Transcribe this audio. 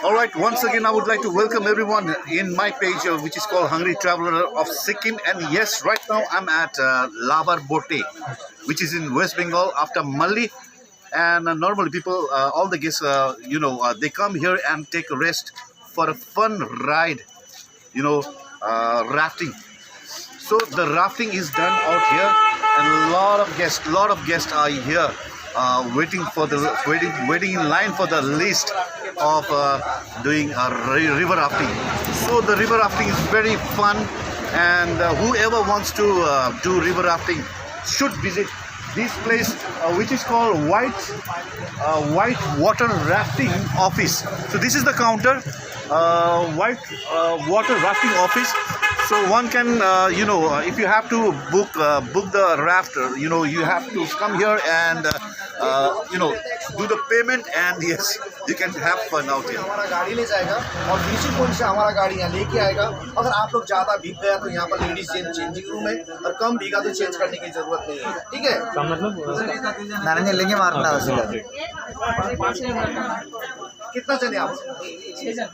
Alright, once again I would like to welcome everyone in my page which is called Hungry Traveler of Sikkim. And yes, right now I'm at LABARBOTAY, which is in West Bengal after Malli. And normally people, all the guests, they come here and take a rest for a fun ride, rafting. So the rafting is done out here, and a lot of guests are here, waiting in line for the list of doing river rafting. So the river rafting is very fun, and whoever wants to do river rafting should visit this place, which is called White Water Rafting Office. So this is the counter, White Water Rafting Office. So one can, if you have to book the raft, you have to come here and, do the payment, and yes, you can have fun out here. हमारा गाड़ी ले जाएगा और दूसरी point से हमारा गाड़ी यहाँ लेके आएगा। अगर आप लोग ज़्यादा भीग गया तो यहाँ पर लेडीज चेंजिंग रूम है, और कम भीगा तो चेंज करने की जरूरत नहीं है। ठीक है, नारंगी लेंगे मारना कितना चले आप? 6 जन।